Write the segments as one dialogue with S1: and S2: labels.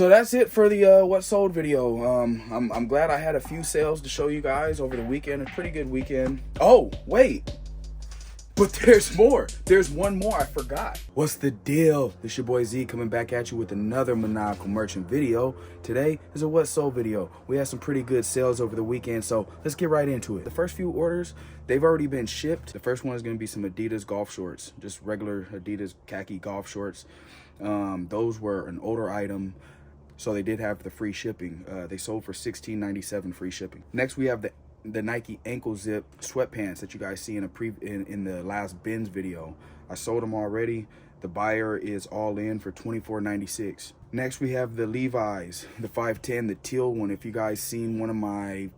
S1: So that's it for the what sold video. I'm glad I had a few sales to show you guys over the weekend. A pretty good weekend. Oh, wait. But there's more. There's one more I forgot. What's the deal? It's your boy Z coming back at you with another Maniacal Merchant video. Today is a what sold video. We had some pretty good sales over the weekend, so let's get right into it. The first few orders, they've already been shipped. The first one is going to be some Adidas golf shorts, just regular Adidas khaki golf shorts. Those were an older item, so they did have the free shipping. They sold for $16.97 free shipping. Next, we have the Nike ankle zip sweatpants that you guys see in the last bins video. I sold them already. The buyer is all in for $24.96. Next, we have the Levi's, the 510, the teal one. If you guys seen one of my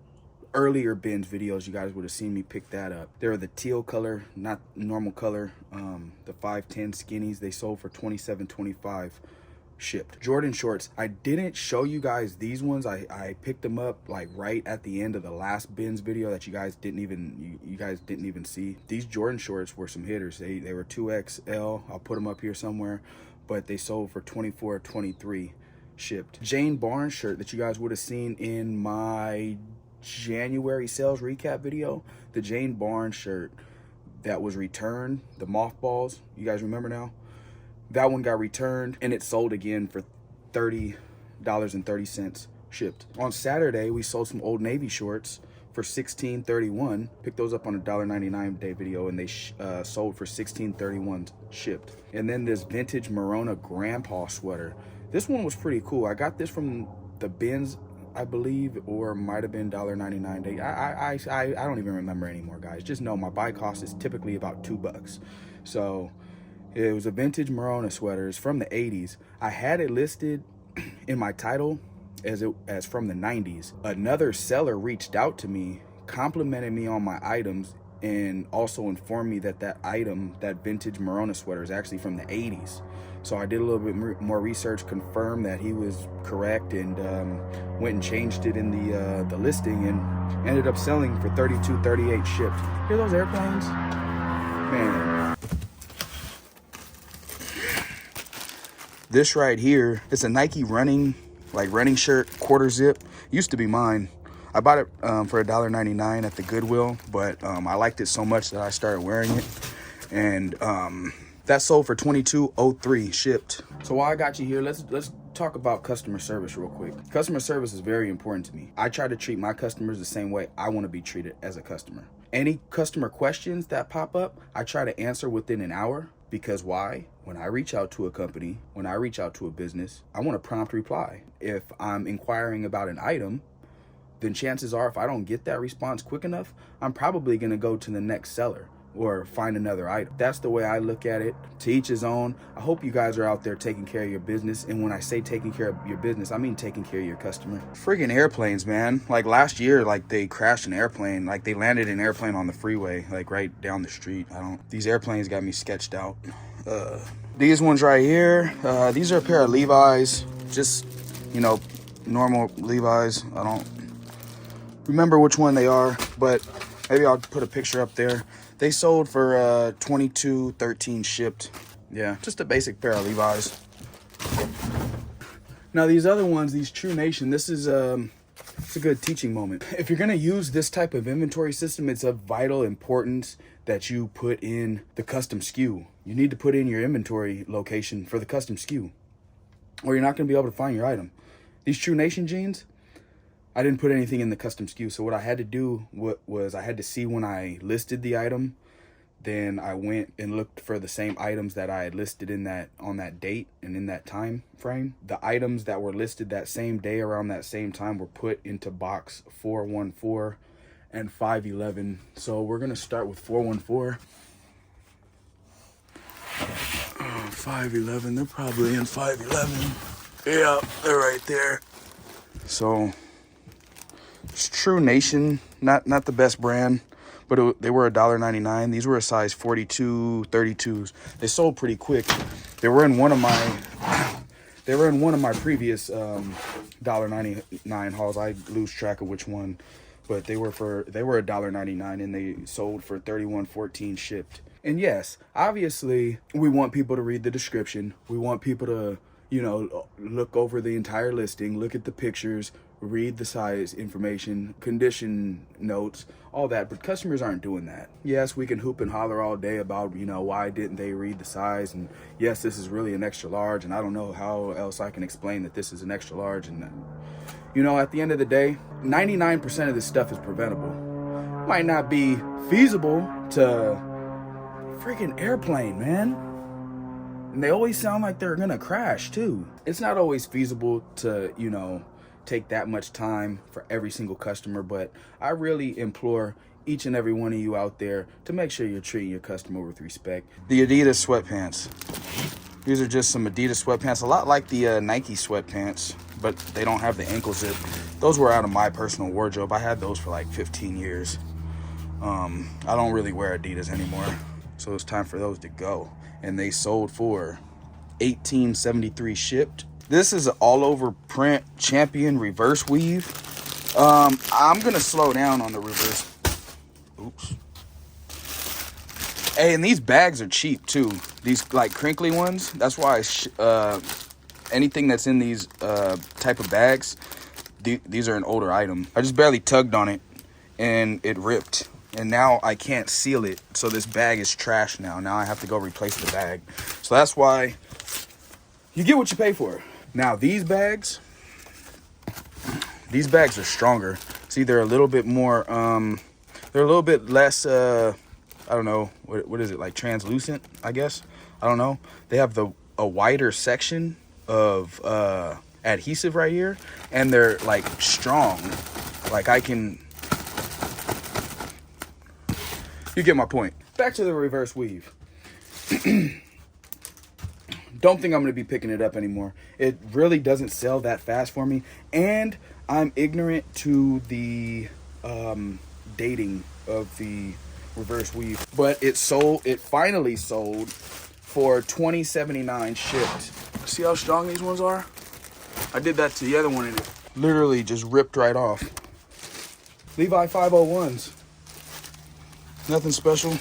S1: earlier bins videos, you guys would have seen me pick that up. They're the teal color, not normal color. The 510 skinnies, they sold for $27.25 shipped. Jordan shorts, I didn't show you guys these ones. I picked them up like right at the end of the last bins video that you guys didn't even see. These Jordan shorts were some hitters. They were 2XL. I'll put them up here somewhere, but they sold for $24.23 shipped. Jane Barnes shirt that you guys would have seen in my January sales recap video. The Jane Barnes shirt that was returned, the mothballs, you guys remember now? That one got returned and it sold again for $30.30 shipped. On Saturday, we sold some Old Navy shorts for $16.31. Picked those up on a $1.99 day video, and they sold for $16.31 shipped. And then this vintage Merona grandpa sweater. This one was pretty cool. I got this from the bins, I believe, or might have been $1.99 day. I don't even remember anymore, guys. Just know my buy cost is typically about $2. So it was a vintage Merona sweater. It's from the 80s. I had it listed in my title as from the 90s. Another seller reached out to me, complimented me on my items, and also informed me that that item, that vintage Merona sweater, is actually from the 80s. So I did a little bit more research, confirmed that he was correct, and went and changed it in the listing, and ended up selling for $32.38 shipped. Hear those airplanes? Man. This right here, it's a Nike running shirt, quarter zip. Used to be mine. I bought it for $1.99 at the Goodwill, but I liked it so much that I started wearing it. And that sold for $22.03 shipped. So while I got you here, let's talk about customer service real quick. Customer service is very important to me. I try to treat my customers the same way I want to be treated as a customer. Any customer questions that pop up, I try to answer within an hour. Because why? When I reach out to a company, when I reach out to a business, I want a prompt reply. If I'm inquiring about an item, then chances are if I don't get that response quick enough, I'm probably gonna go to the next seller or find another item. That's the way I look at it. To each his own. I hope you guys are out there taking care of your business. And when I say taking care of your business, I mean taking care of your customer. Friggin' airplanes, man. Like last year, like they crashed an airplane. Like they landed an airplane on the freeway, like right down the street. These airplanes got me sketched out. These ones right here, these are a pair of Levi's. Just, normal Levi's. I don't remember which one they are, but maybe I'll put a picture up there. They sold for $22.13 shipped. Yeah, just a basic pair of Levi's. Now these other ones, these True Nation, this is it's a good teaching moment. If you're gonna use this type of inventory system, it's of vital importance that you put in the custom SKU. You need to put in your inventory location for the custom SKU, or you're not gonna be able to find your item. These True Nation jeans, I didn't put anything in the custom SKU. So what I had to do was I had to see when I listed the item. Then I went and looked for the same items that I had listed on that date and in that time frame. The items that were listed that same day around that same time were put into box 414 and 511. So we're gonna start with 414. 511, they're probably in 511. Yeah, they're right there. So it's True Nation, not the best brand, but they were $1.99. These were a size 42 32s. They sold pretty quick. They were in one of my previous $1.99 hauls. I lose track of which one, but they were $1.99 and they sold for $31.14 shipped. And yes, obviously we want people to read the description. We want people to look over the entire listing, look at the pictures, read the size information, condition notes, all that. But customers aren't doing that. Yes, we can hoop and holler all day about, why didn't they read the size? And yes, this is really an extra large, and I don't know how else I can explain that this is an extra large. And at the end of the day, 99% of this stuff is preventable. Might not be feasible to freaking airplane, man. And they always sound like they're gonna crash too. It's not always feasible to, take that much time for every single customer, but I really implore each and every one of you out there to make sure you're treating your customer with respect. The Adidas sweatpants. These are just some Adidas sweatpants, a lot like the Nike sweatpants, but they don't have the ankle zip. Those were out of my personal wardrobe. I had those for like 15 years. I don't really wear Adidas anymore, so it's time for those to go. And they sold for $18.73 shipped. This is an all over print Champion reverse weave. I'm gonna slow down on the reverse. Oops. Hey, and these bags are cheap too. These like crinkly ones. That's why anything that's in these type of bags, these are an older item. I just barely tugged on it and it ripped. And now I can't seal it, so this bag is trash now. Now I have to go replace the bag. So that's why you get what you pay for. Now these bags are stronger. See, they're a little bit more, they're a little bit less, I don't know, what is it, like translucent, I guess? I don't know. They have a wider section of adhesive right here, and they're like strong. Like you get my point. Back to the reverse weave. Don't think I'm going to be picking it up anymore. It really doesn't sell that fast for me. And I'm ignorant to the dating of the reverse weave. But it finally sold for $20.79 shipped. See how strong these ones are? I did that to the other one and it literally just ripped right off. Levi 501s. Nothing special.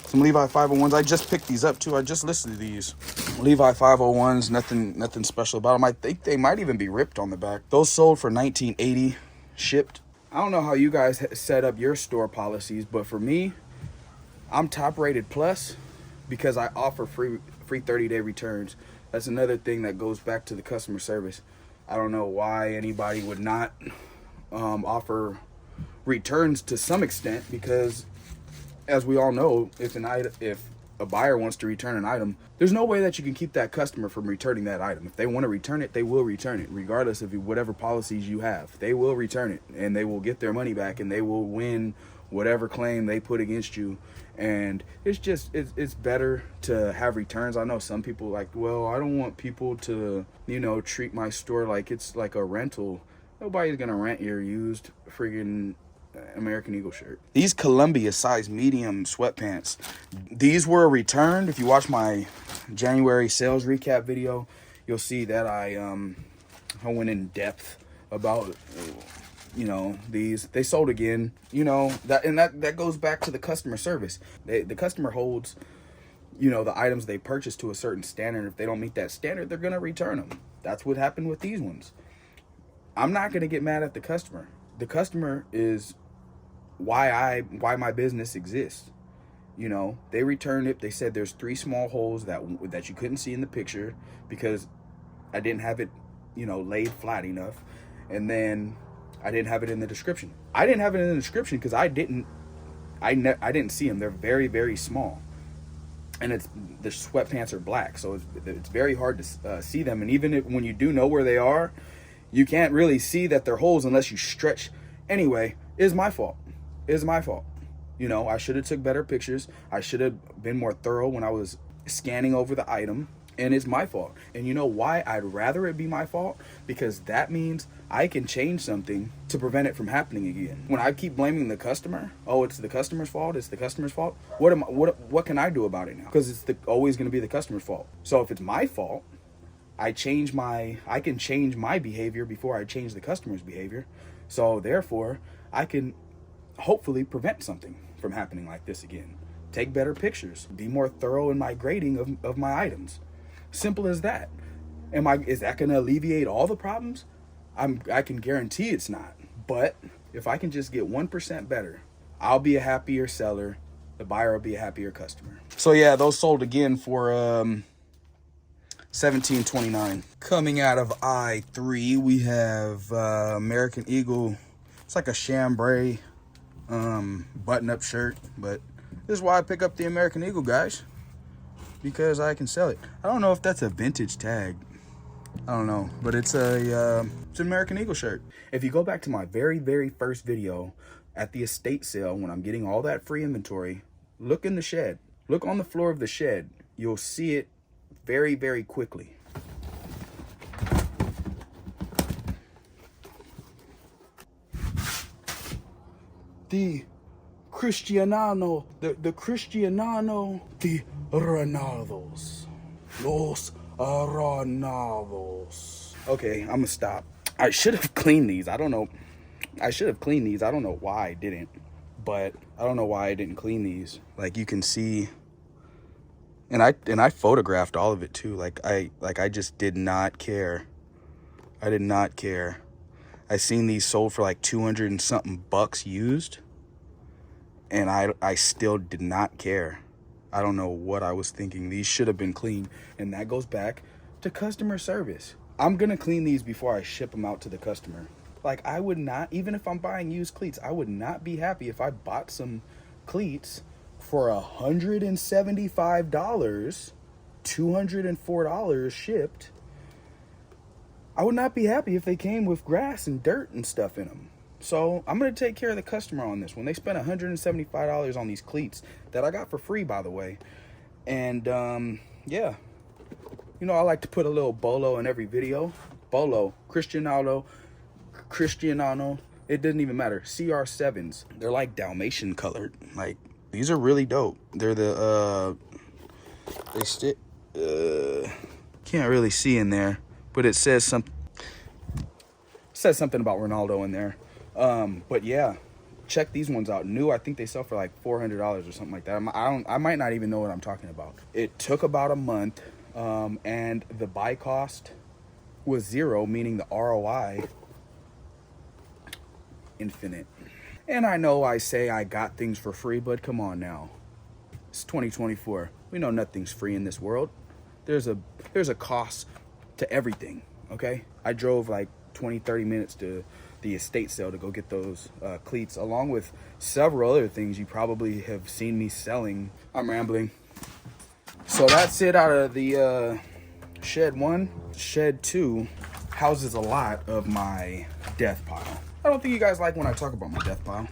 S1: Some Levi 501s. I just picked these up too. I just listed these. Levi 501s. Nothing special about them. I think they might even be ripped on the back. Those sold for $19.80 shipped. I don't know how you guys set up your store policies, but for me, I'm top rated plus because I offer free 30-day returns. That's another thing that goes back to the customer service. I don't know why anybody would not offer returns to some extent, because as we all know, if a buyer wants to return an item, there's no way that you can keep that customer from returning that item. If they want to return it, they will return it, regardless of whatever policies you have. They will return it, and they will get their money back, and they will win whatever claim they put against you. And it's better to have returns. I know some people like, well, I don't want people to, treat my store like it's like a rental. Nobody's gonna rent your used friggin' American Eagle shirt. These Columbia size medium sweatpants, these were returned. If you watch my January sales recap video, you'll see that I went in depth about these. They sold again. That goes back to the customer service. The customer holds the items they purchase to a certain standard. If they don't meet that standard, they're gonna return them. That's what happened with these ones. I'm not gonna get mad at the customer. The customer is why my business exists. They returned it. They said there's 3 small holes that you couldn't see in the picture because I didn't have it, laid flat enough. And then I didn't have it in the description. I didn't have it in the description because I didn't see them. They're very, very small. And the sweatpants are black, so it's very hard to see them. And even when you do know where they are, you can't really see that they're holes unless you stretch. Anyway, it's my fault. It's my fault. I should have took better pictures. I should have been more thorough when I was scanning over the item. And it's my fault. And you know why I'd rather it be my fault? Because that means I can change something to prevent it from happening again. When I keep blaming the customer, oh, it's the customer's fault, it's the customer's fault. What can I do about it now? Because it's always going to be the customer's fault. So if it's my fault, I can change my behavior before I change the customer's behavior. So therefore, I can hopefully prevent something from happening like this again. Take better pictures. Be more thorough in my grading of my items. Simple as that. Is that going to alleviate all the problems? I can guarantee it's not. But if I can just get 1% better, I'll be a happier seller. The buyer will be a happier customer. So yeah, those sold again for $17.29. Coming out of I-3, we have American Eagle. It's like a chambray button-up shirt, but this is why I pick up the American Eagle, guys, because I can sell it. I don't know if that's a vintage tag. I don't know, but it's an American Eagle shirt. If you go back to my very first video at the estate sale, when I'm getting all that free inventory, look in the shed. Look on the floor of the shed. You'll see it very quickly. The Cristiano, the Cristiano, the Ronaldos. Los Ronaldos. Okay, I'm gonna stop. I should have cleaned these. I don't know. I should have cleaned these. I don't know why I didn't. But I don't know why I didn't clean these. Like you can see, and I photographed all of it too. Like I just did not care. I did not care. I seen these sold for like 200 and something bucks used, and I still did not care. I don't know what I was thinking. These should have been cleaned, and that goes back to customer service. I'm gonna clean these before I ship them out to the customer. Like I would not, even if I'm buying used cleats, I would not be happy if I bought some cleats for $175, $204 shipped. I would not be happy if they came with grass and dirt and stuff in them. So I'm going to take care of the customer on this. When they spent $175 on these cleats that I got for free, by the way. And yeah, you know, I like to put a little bolo in every video. Bolo, Cristiano, it doesn't even matter. CR7s, they're like Dalmatian colored. Like these are really dope. They're the they stick can't really see in there, but it says something about Ronaldo in there. But yeah, check these ones out. New, I think they sell for like $400 or something like that. I might not even know what I'm talking about. It took about a month, and the buy cost was 0, meaning the ROI infinite. And I know I say I got things for free, but come on now. It's 2024. We know nothing's free in this world. There's a cost to everything, okay? I drove like 20-30 minutes to the estate sale to go get those cleats, along with several other things you probably have seen me selling. I'm rambling. So that's it out of the shed 1. Shed 2 houses a lot of my death pile. I don't think you guys like when I talk about my death pile,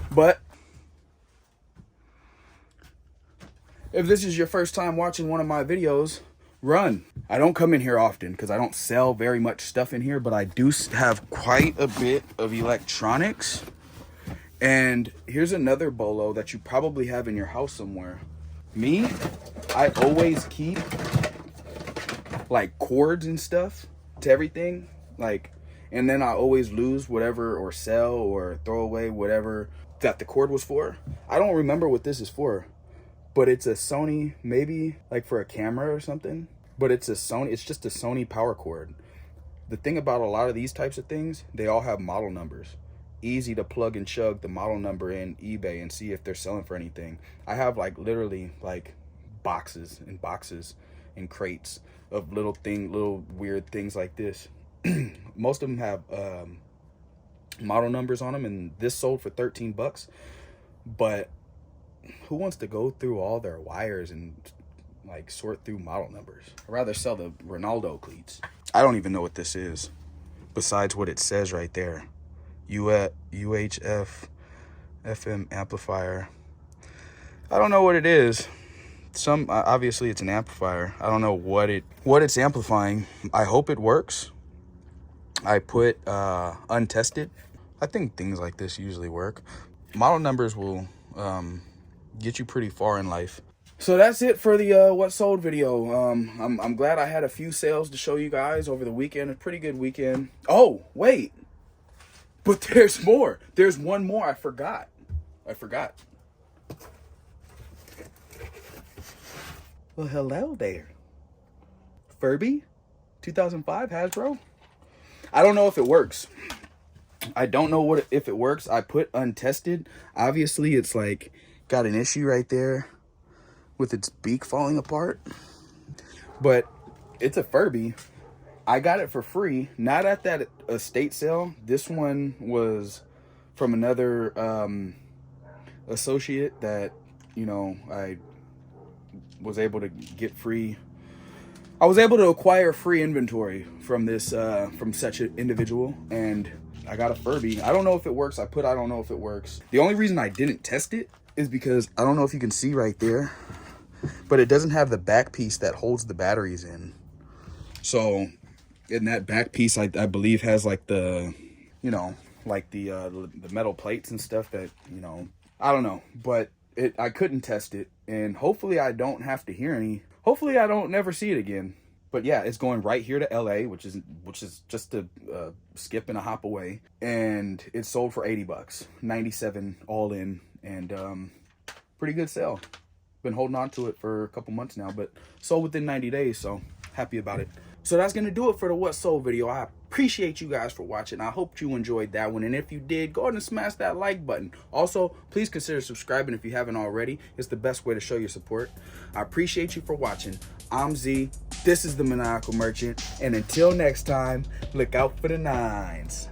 S1: but if this is your first time watching one of my videos, run. I don't come in here often because I don't sell very much stuff in here, but I do have quite a bit of electronics. And here's another bolo that you probably have in your house somewhere. Me, I always keep like cords and stuff to everything, like, and then I always lose whatever, or sell or throw away whatever that the cord was for. I don't remember what this is for, but it's a Sony, maybe like for a camera or something, but it's just a Sony power cord. The thing about a lot of these types of things, they all have model numbers. Easy to plug and chug the model number in eBay and see if they're selling for anything. I have like literally like boxes and boxes and crates of little weird things like this. Most of them have model numbers on them, and this sold for 13 bucks. But who wants to go through all their wires and like sort through model numbers? I'd rather sell the Ronaldo cleats. I don't even know what this is besides what it says right there. UHF FM amplifier. I don't know what it is. Obviously it's an amplifier. I don't know what it's amplifying. I hope it works. I put untested. I think things like this usually work. Model numbers will get you pretty far in life. So that's it for the what sold video. I'm glad I had a few sales to show you guys over the weekend. A pretty good weekend. Oh, wait. But there's more. There's one more. I forgot. Well, hello there. Furby, 2005 Hasbro. I don't know if it works. I don't know if it works. I put untested. Obviously, it's like got an issue right there with its beak falling apart. But it's a Furby. I got it for free, not at that estate sale. This one was from another associate that, you know, I was able to get free. I was able to acquire free inventory from this, from such an individual, and I got a Furby. I don't know if it works. I don't know if it works. The only reason I didn't test it is because I don't know if you can see right there, but it doesn't have the back piece that holds the batteries in. So in that back piece, I believe has like the, you know, like the metal plates and stuff that, you know, I don't know, but I couldn't test it, and hopefully I don't have to hear any. Hopefully I don't never see it again. But yeah, it's going right here to LA, which is just a skip and a hop away, and it's sold for $80, 97 all in, and pretty good sale. Been holding on to it for a couple months now, but sold within 90 days, so happy about it. So that's gonna do it for the What Sold video. I appreciate you guys for watching. I hope you enjoyed that one, and if you did, go ahead and smash that like button. Also, please consider subscribing if you haven't already. It's the best way to show your support. I appreciate you for watching. I'm Z. This is the Maniacal Merchant, and until next time, look out for the 9s.